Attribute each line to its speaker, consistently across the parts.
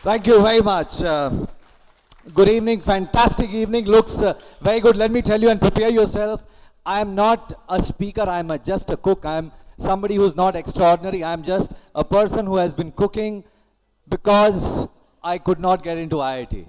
Speaker 1: Thank you very much. Good evening, fantastic evening. Looks very good. Let me tell you and prepare yourself. I am not a speaker, I am just a cook. I am somebody who's not extraordinary. I am just a person who has been cooking because I could not get into IIT.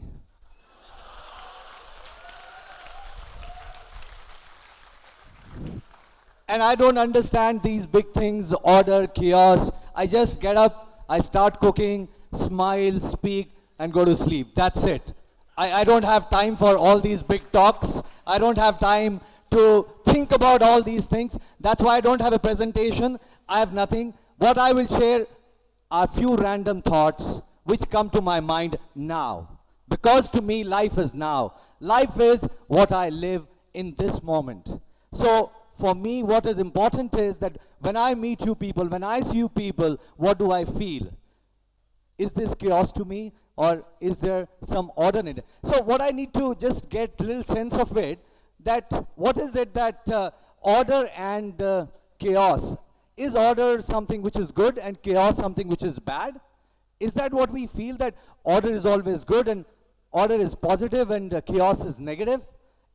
Speaker 1: And I don't understand these big things, order, chaos. I just get up, I start cooking, smile, speak, and go to sleep. That's it. I don't have time for all these big talks. I don't have time to think about all these things. That's why I don't have a presentation. I have nothing. What I will share are few random thoughts which come to my mind now. Because to me, life is now. Life is what I live in this moment. So, for me, what is important is that when I meet you people, when I see you people, what do I feel? Is this chaos to me, or is there some order in it? So what I need to just get a little sense of it, that what is it that order and chaos, is order something which is good and chaos something which is bad? Is that what we feel, that order is always good and order is positive and chaos is negative?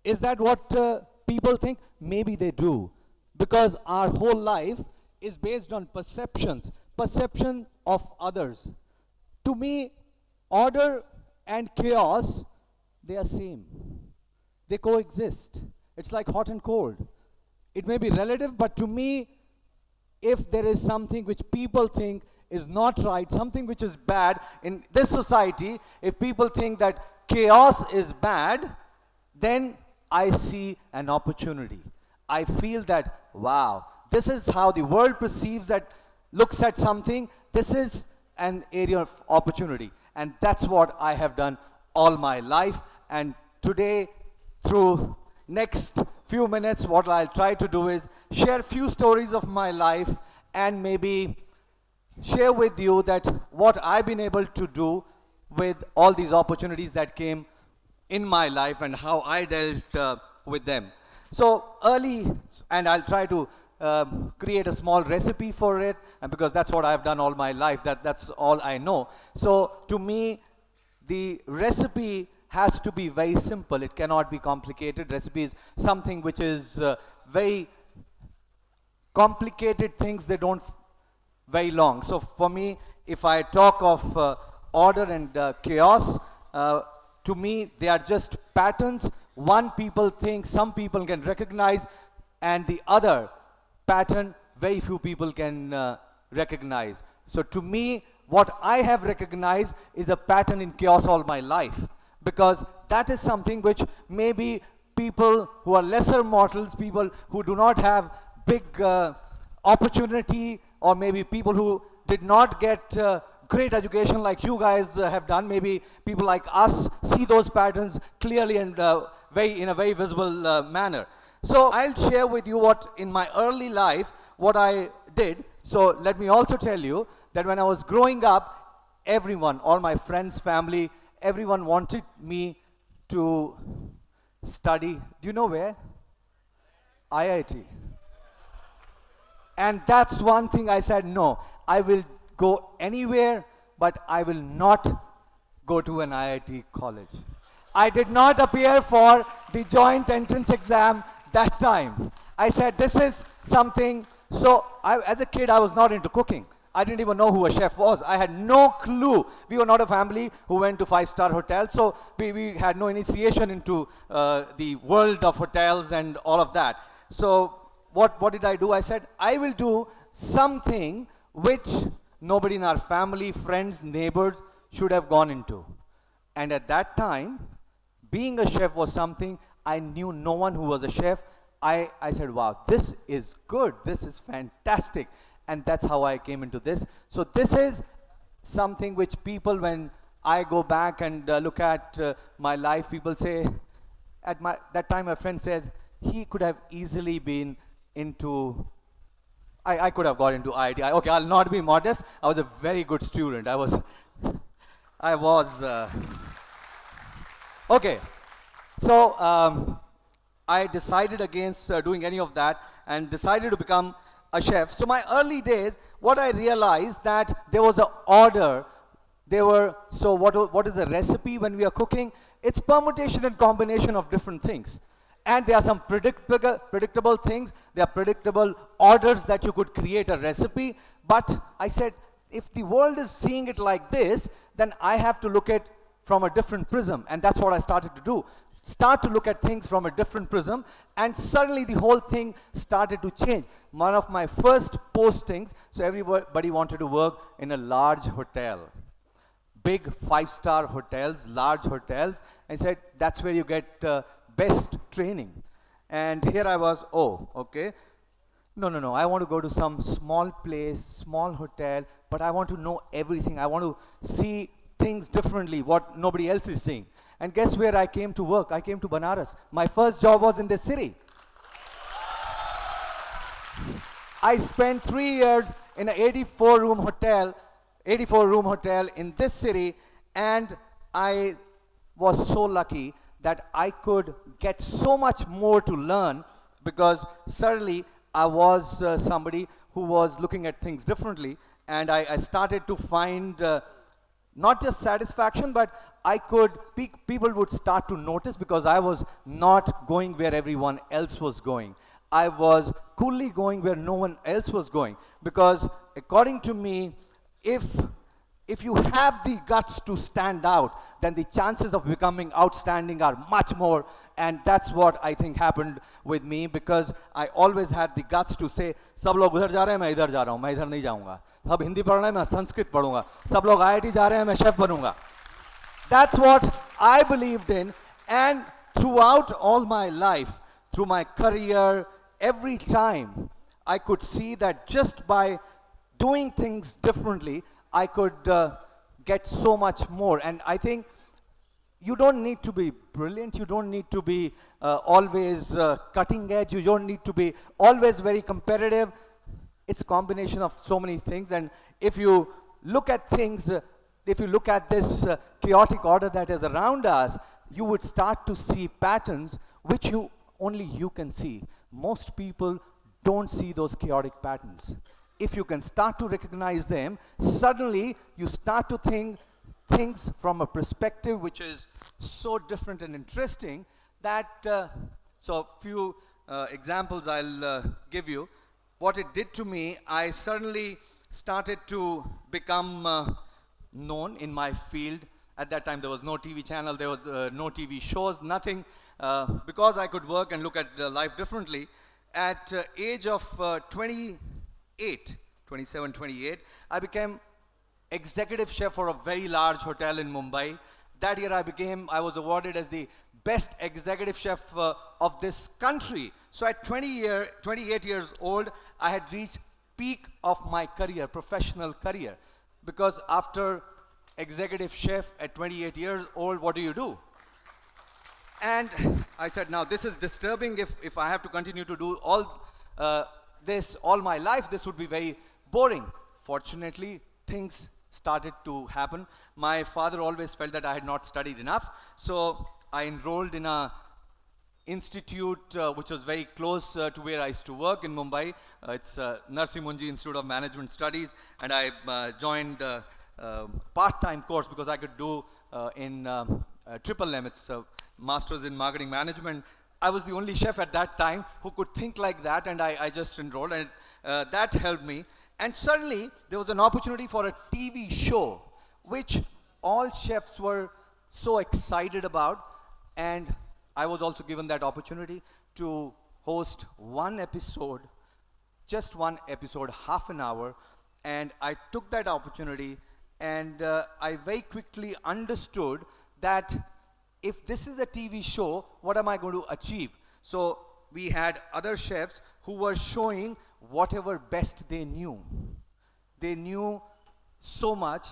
Speaker 1: Is that what people think? Maybe they do, because our whole life is based on perceptions, perception of others. To me, order and chaos, they are same. They coexist. It's like hot and cold. It may be relative, but to me, if there is something which people think is not right, something which is bad in this society, if people think that chaos is bad, then I see an opportunity. I feel that, wow, this is how the world perceives that, looks at something. This is an area of opportunity. And that's what I have done all my life. And today, through next few minutes, what I'll try to do is share few stories of my life and maybe share with you that what I've been able to do with all these opportunities that came in my life and how I dealt with them. So early, and I'll try to create a small recipe for it, and because that's what I've done all my life, that's all I know. So to me, the recipe has to be very simple. It cannot be complicated. Recipe is something which is very complicated things, they don't very long. So for me, if I talk of order and chaos, to me, they are just patterns. One people think, some people can recognize, and the other pattern, very few people can recognize. So to me, what I have recognized is a pattern in chaos all my life, because that is something which maybe people who are lesser mortals, people who do not have big opportunity, or maybe people who did not get great education like you guys have done, maybe people like us see those patterns clearly and in a very visible manner. So I'll share with you what in my early life, what I did. So let me also tell you that when I was growing up, everyone, all my friends, family, everyone wanted me to study. Do you know where? IIT. And that's one thing I said, no, I will go anywhere, but I will not go to an IIT college. I did not appear for the joint entrance exam that time. I said, this is something, so as a kid, I was not into cooking. I didn't even know who a chef was. I had no clue. We were not a family who went to five-star hotels, so we had no initiation into the world of hotels and all of that. So what did I do? I said, I will do something which nobody in our family, friends, neighbors should have gone into. And at that time, being a chef was something I knew no one who was a chef. I said, wow, this is good. This is fantastic. And that's how I came into this. So this is something which people, when I go back and look at my life, people say, at that time my friend says, he could have easily been into, I could have got into IIT. Okay, I'll not be modest. I was a very good student. I was, okay. So I decided against doing any of that and decided to become a chef. So my early days, what I realized that there was an order They were, so what is the recipe when we are cooking? It's permutation and combination of different things. And there are some predictable things, there are predictable orders that you could create a recipe. But I said, if the world is seeing it like this, then I have to look at from a different prism. And that's what I started to do. Start to look at things from a different prism, and suddenly the whole thing started to change. One of my first postings, so everybody wanted to work in a large hotel. Big 5-star hotels, large hotels. I said, that's where you get best training. And here I was, oh, okay. No, I want to go to some small place, small hotel, but I want to know everything. I want to see things differently, what nobody else is seeing. And guess where I came to work? I came to Banaras. My first job was in this city. I spent 3 years in an 84-room hotel in this city, and I was so lucky that I could get so much more to learn, because suddenly I was somebody who was looking at things differently, and I started to find not just satisfaction, but people would start to notice, because I was not going where everyone else was going. I was coolly going where no one else was going, because according to me, if you have the guts to stand out, then the chances of becoming outstanding are much more. And that's what I think happened with me, because I always had the guts to say, सब लोग उधर जा रहे हैं, मैं इधर जा रहा हूँ, मैं इधर नहीं जाऊँगा. सब हिंदी पढ़ रहे हैं, मैं संस्कृत पढ़ूंगा. सब लोग IIT जा रहे हैं, मैं शेफ बनूंगा. That's what I believed in. And throughout all my life, through my career, every time I could see that just by doing things differently, I could get so much more. And I think you don't need to be brilliant, you don't need to be always cutting edge, you don't need to be always very competitive. It's a combination of so many things. And if you look at things, if you look at this chaotic order that is around us, you would start to see patterns which only you can see. Most people don't see those chaotic patterns. If you can start to recognize them, suddenly you start to think things from a perspective which is so different and interesting that, so few examples I'll give you. What it did to me, I suddenly started to become known in my field. At that time there was no TV channel, there was no TV shows, nothing, because I could work and look at life differently. At age of 27, 28, I became executive chef for a very large hotel in Mumbai. That year I was awarded as the best executive chef of this country. So at 28 years old, I had reached peak of my career, professional career. Because after executive chef at 28 years old, what do you do? And I said, now this is disturbing. If I have to continue to do all this all my life, this would be very boring. Fortunately, things started to happen. My father always felt that I had not studied enough. So I enrolled in a institute which was very close to where I used to work in Mumbai. It's Narsi Munji Institute of Management Studies. And I joined a part-time course because I could do in triple M. It's Masters in Marketing Management. I was the only chef at that time who could think like that, and I just enrolled, and that helped me. And suddenly, there was an opportunity for a TV show, which all chefs were so excited about, and I was also given that opportunity to host one episode, just one episode, half an hour, and I took that opportunity, and I very quickly understood that if this is a TV show, what am I going to achieve? So we had other chefs who were showing whatever best they knew. They knew so much,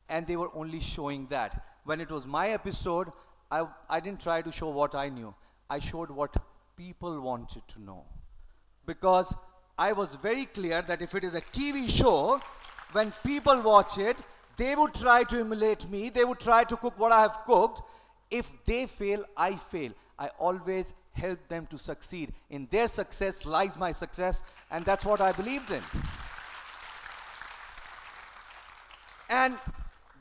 Speaker 1: and they were only showing that. When it was my episode, I didn't try to show what I knew. I showed what people wanted to know. Because I was very clear that if it is a TV show, when people watch it, they would try to emulate me. They would try to cook what I have cooked. If they fail, I fail. I always help them to succeed. In their success lies my success, and that's what I believed in. And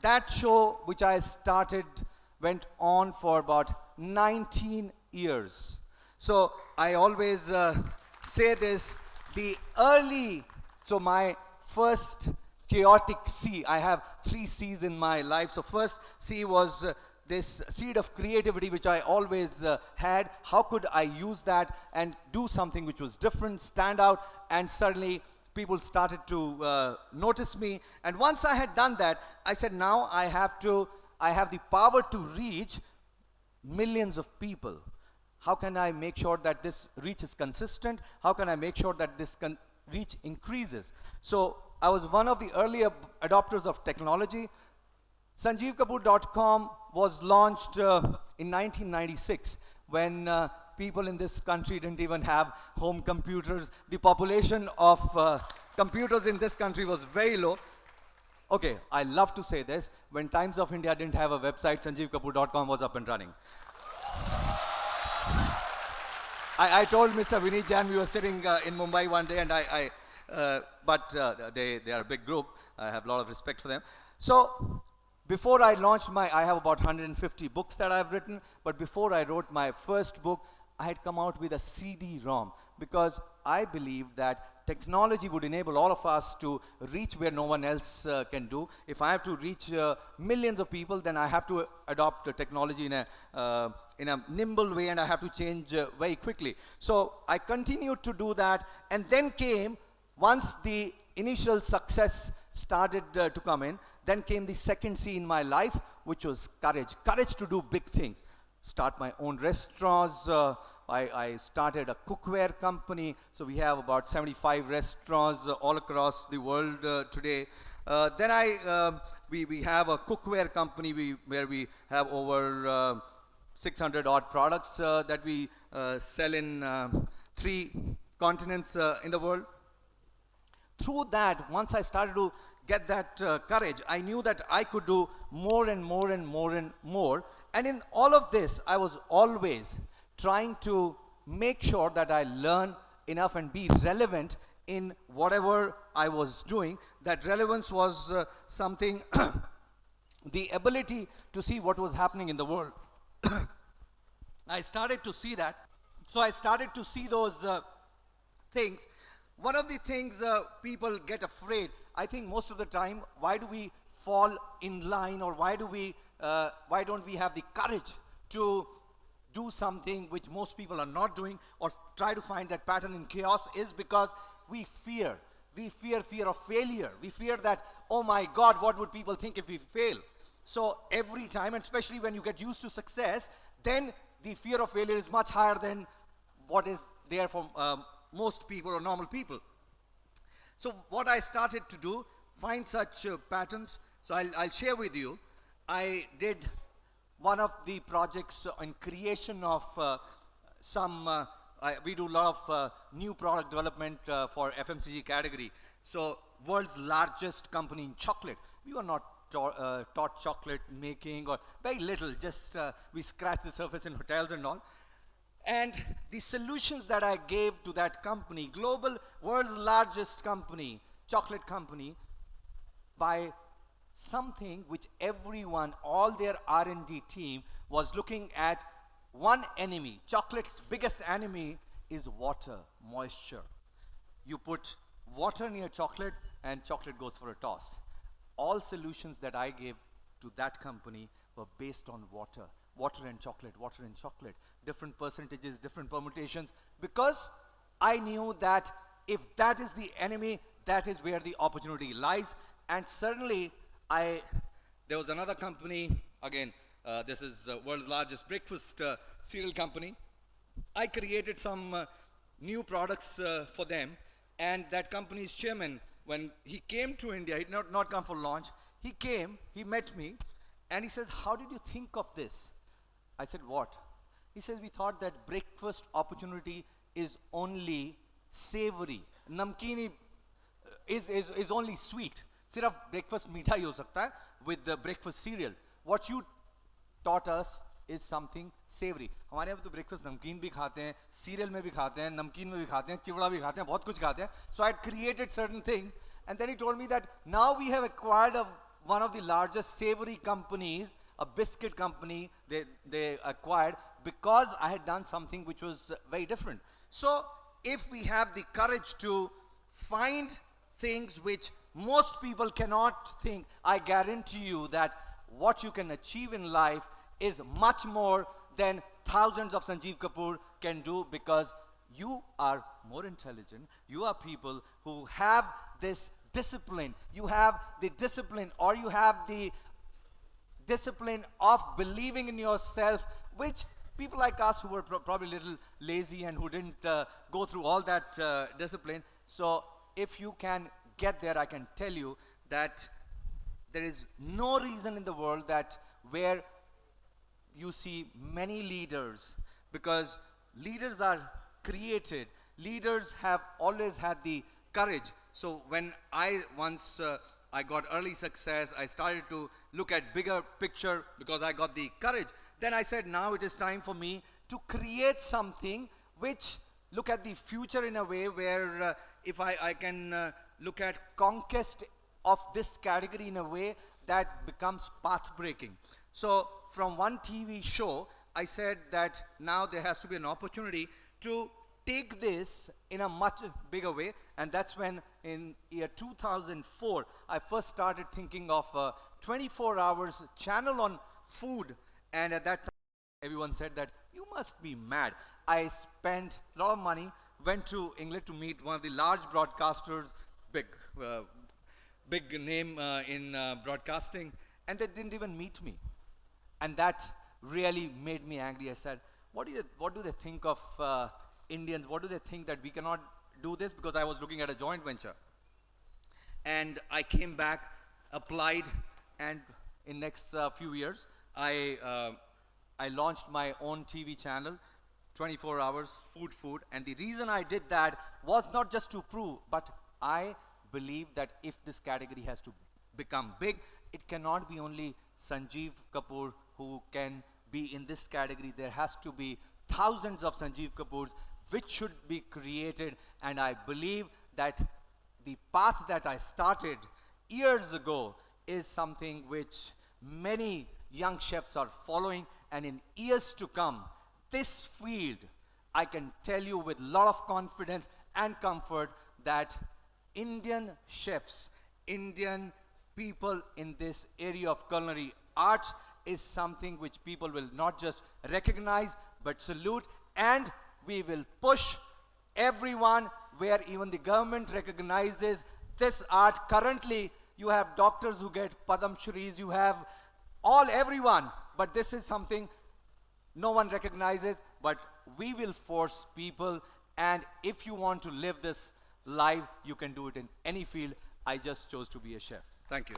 Speaker 1: that show, which I started, went on for about 19 years. So I always say this, so my first chaotic C, I have 3 C's in my life. So first C was this seed of creativity which I always had. How could I use that and do something which was different, stand out, and suddenly people started to notice me. And once I had done that, I said, now I have the power to reach millions of people. How can I make sure that this reach is consistent? How can I make sure that this reach increases? So I was one of the early adopters of technology. SanjeevKapoor.com was launched in 1996 when people in this country didn't even have home computers. The population of computers in this country was very low. Okay, I love to say this. When Times of India didn't have a website, SanjeevKapoor.com was up and running. I told Mr. Vineet Jain, we were sitting in Mumbai one day, and they are a big group. I have a lot of respect for them. So before I launched I have about 150 books that I've written, but before I wrote my first book, I had come out with a CD-ROM because I believed that technology would enable all of us to reach where no one else can do. If I have to reach millions of people, then I have to adopt technology in a nimble way, and I have to change very quickly. So I continued to do that, and then once the initial success started to come in, then came the second C in my life, which was courage. Courage to do big things. Start my own restaurants. I started a cookware company. So we have about 75 restaurants all across the world today. Then we have a cookware company where we have over 600 odd products that we sell in 3 continents in the world. Through that, once I started to get that courage, I knew that I could do more and more and more and more. And in all of this, I was always trying to make sure that I learn enough and be relevant in whatever I was doing. That relevance was something, the ability to see what was happening in the world. I started to see that. So I started to see those things. One of the things people get afraid, I think most of the time, why do we fall in line, or why don't we have the courage to do something which most people are not doing, or try to find that pattern in chaos, is because we fear. We fear of failure. We fear that, oh my God, what would people think if we fail? So every time, and especially when you get used to success, then the fear of failure is much higher than what is there for most people or normal people. So what I started to do, find such patterns. So I'll share with you. I did one of the projects in creation of we do a lot of new product development for FMCG category. So world's largest company in chocolate. We were not taught chocolate making, or very little, just we scratched the surface in hotels and all. And the solutions that I gave to that company, global, world's largest company, chocolate company, by something which everyone, all their R&D team was looking at, one enemy. Chocolate's biggest enemy is water, moisture. You put water near chocolate and chocolate goes for a toss. All solutions that I gave to that company were based on water. Water and chocolate, different percentages, different permutations, because I knew that if that is the enemy, that is where the opportunity lies. And certainly, there was another company, again, this is world's largest breakfast cereal company. I created some new products for them, and that company's chairman, when he came to India, he did not come for launch, he came, he met me, and he says, how did you think of this? I said, what? He says, we thought that breakfast opportunity is only savory. Namkeeni is only sweet. Siraf breakfast meetha hi ho sakta hai with the breakfast cereal. What you taught us is something savory. हमारे यहाँ तो breakfast नमकीन भी खाते हैं, cereal में भी खाते हैं, नमकीन में भी खाते हैं, चिवड़ा भी खाते हैं, बहुत कुछ खाते हैं. So I had created certain things, and then he told me that now we have acquired one of the largest savory companies, a biscuit company they acquired because I had done something which was very different. So if we have the courage to find things which most people cannot think, I guarantee you that what you can achieve in life is much more than thousands of Sanjeev Kapoor can do, because you are more intelligent. You are people who have this discipline. You have the discipline, or you have the discipline of believing in yourself, which people like us who were probably a little lazy and who didn't go through all that discipline. So if you can get there, I can tell you that there is no reason in the world that where you see many leaders, because leaders are created. Leaders have always had the courage. So when I got early success, I started to look at bigger picture because I got the courage. Then I said, now it is time for me to create something which look at the future in a way where if I can look at conquest of this category in a way that becomes path breaking. So from one TV show, I said that now there has to be an opportunity to take this in a much bigger way, and that's when in year 2004 I first started thinking of a 24 hours channel on food. And at that time everyone said that you must be mad. I spent a lot of money, went to England to meet one of the large broadcasters, big name in broadcasting, and they didn't even meet me. And that really made me angry. I said, what do they think of Indians? What do they think that we cannot do this? Because I was looking at a joint venture. And I came back, applied, and in next few years, I launched my own TV channel, 24 hours, FoodFood. And the reason I did that was not just to prove, but I believe that if this category has to become big, it cannot be only Sanjeev Kapoor who can be in this category. There has to be thousands of Sanjeev Kapoors which should be created. And I believe that the path that I started years ago is something which many young chefs are following. And in years to come, this field, I can tell you with a lot of confidence and comfort that Indian chefs, Indian people in this area of culinary arts is something which people will not just recognize but salute, and we will push everyone where even the government recognizes this art. Currently, you have doctors who get Padam Shris, you have everyone, but this is something no one recognizes, but we will force people, and if you want to live this life, you can do it in any field. I just chose to be a chef. Thank you.